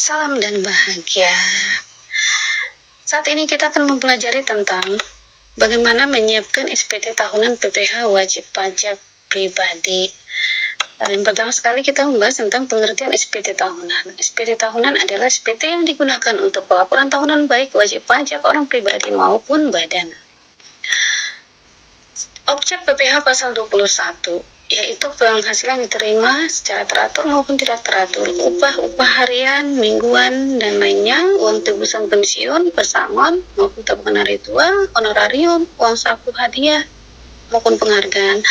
Salam dan bahagia. Saat ini kita akan mempelajari tentang bagaimana menyiapkan SPT tahunan PPh wajib pajak pribadi. Yang pertama sekali kita membahas tentang pengertian SPT tahunan. SPT tahunan adalah SPT yang digunakan untuk pelaporan tahunan baik wajib pajak orang pribadi maupun badan. Objek PPh pasal 21 yaitu penghasilan diterima secara teratur maupun tidak teratur, upah harian, mingguan, dan lainnya, uang tebusan pensiun, pesangon, maupun tabungan hari tua, honorarium, uang saku hadiah, maupun penghargaan,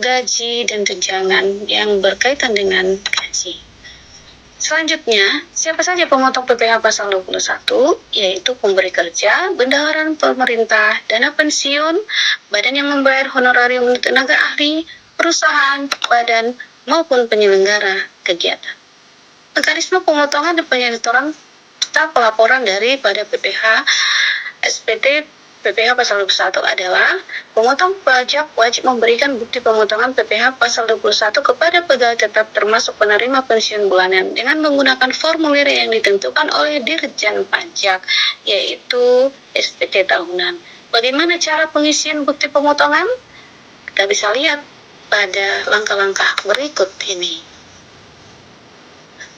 gaji, dan tunjangan yang berkaitan dengan gaji. Selanjutnya, siapa saja pemotong PPh pasal 21, yaitu pemberi kerja, bendaharaan pemerintah, dana pensiun, badan yang membayar honorarium tenaga ahli, perusahaan, badan, maupun penyelenggara kegiatan. Mekanisme pemotongan dan penyetoran serta pelaporan daripada PPh SPT PPh pasal 21 adalah pemotong pajak wajib memberikan bukti pemotongan PPh pasal 21 kepada pegawai tetap termasuk penerima pensiun bulanan dengan menggunakan formulir yang ditentukan oleh Dirjen Pajak, yaitu SPT tahunan. Bagaimana cara pengisian bukti pemotongan? Kita bisa lihat pada langkah-langkah berikut ini.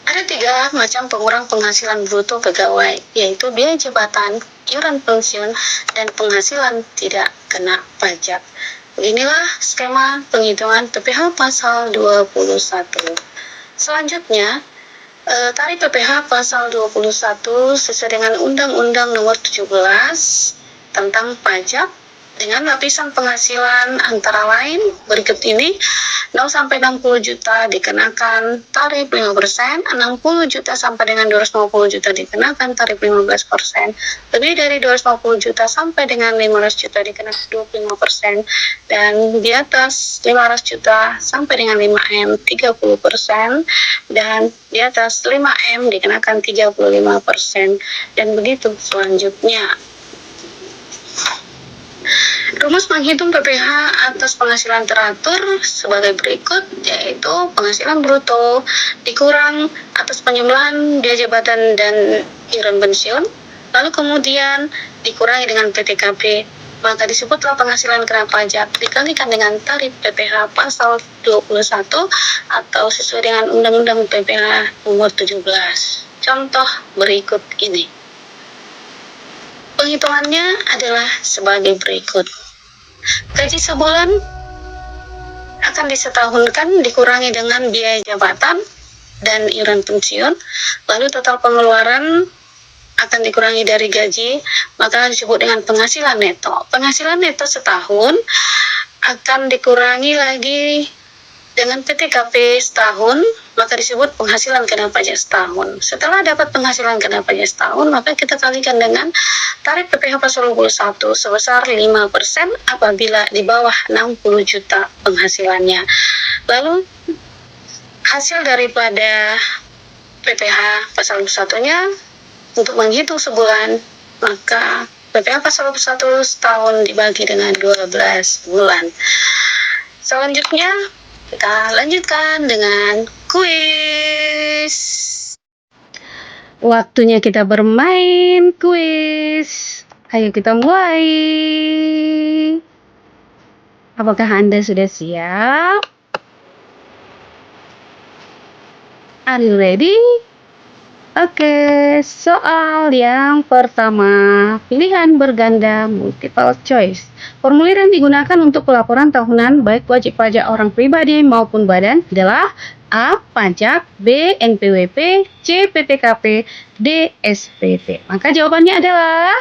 Ada 3 macam pengurang penghasilan bruto pegawai, yaitu biaya jabatan, iuran pensiun, dan penghasilan tidak kena pajak. Beginilah skema penghitungan PPh pasal 21. Selanjutnya, tarif PPh pasal 21 sesuai dengan Undang-Undang Nomor 17 tentang pajak dengan lapisan penghasilan antara lain berikut ini. 0 sampai 60 juta dikenakan tarif 5%, 60 juta sampai dengan 250 juta dikenakan tarif 15%, lebih dari 250 juta sampai dengan 500 juta dikenakan 25%, dan di atas 500 juta sampai dengan 5M 30%, dan di atas 5M dikenakan 35%, dan begitu selanjutnya. Rumus menghitung PPh atas penghasilan teratur sebagai berikut, yaitu penghasilan bruto dikurang atas penjumlahan biaya jabatan dan iuran pensiun, lalu kemudian dikurangi dengan PTKP, maka disebutlah penghasilan kena pajak dikalikan dengan tarif PPh pasal 21 atau sesuai dengan Undang-Undang PPh nomor 17. Contoh berikut ini. Penghitungannya adalah sebagai berikut. Gaji sebulan akan disetahunkan dikurangi dengan biaya jabatan dan iuran pensiun, lalu total pengeluaran akan dikurangi dari gaji, maka disebut dengan penghasilan neto. Penghasilan neto setahun akan dikurangi lagi dengan PTKP setahun, maka disebut penghasilan kena pajak setahun. Setelah dapat penghasilan kena pajak setahun, maka kita kalikan dengan tarif PPh pasal 21 sebesar 5% apabila di bawah 60 juta penghasilannya. Lalu hasil daripada PPh pasal 21-nya untuk menghitung sebulan, maka PPh pasal 21 setahun dibagi dengan 12 bulan. Selanjutnya kita lanjutkan dengan kuis. Waktunya kita bermain kuis. Ayo kita mulai. Apakah Anda sudah siap? Are you ready? Oke, soal yang pertama, pilihan berganda multiple choice. Formulir yang digunakan untuk pelaporan tahunan baik wajib pajak orang pribadi maupun badan adalah A. Pajak, B. NPWP, C. PTKP, D. SPT. Maka jawabannya adalah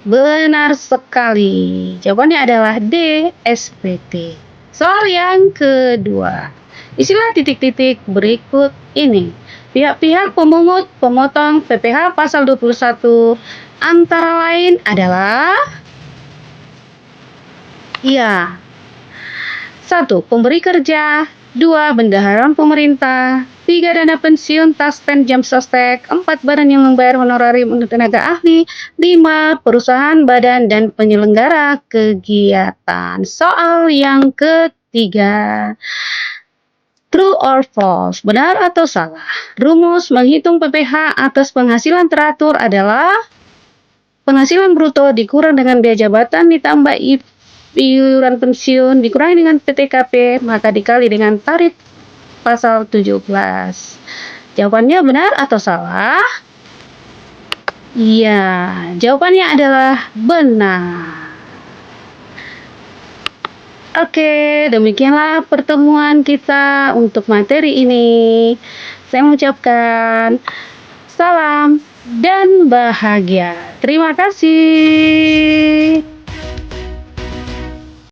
benar sekali. Jawabannya adalah D. SPT. Soal yang kedua, isilah titik-titik berikut ini. Pihak-pihak pemungut pemotong PPh pasal 21 antara lain adalah 1. Pemberi kerja, 2. Bendaharaan pemerintah, 3. Dana pensiun, taspen, jam sostek, 4. Badan yang membayar honorarium untuk tenaga ahli, 5. Perusahaan, badan, dan penyelenggara kegiatan. Soal yang ketiga, True or false? Benar atau salah? Rumus menghitung PPh atas penghasilan teratur adalah penghasilan bruto dikurang dengan biaya jabatan ditambah iuran pensiun dikurangi dengan PTKP maka dikali dengan tarif pasal 17. Jawabannya benar atau salah? Iya, jawabannya adalah benar. Oke, demikianlah pertemuan kita untuk materi ini. Saya mengucapkan salam dan bahagia. Terima kasih.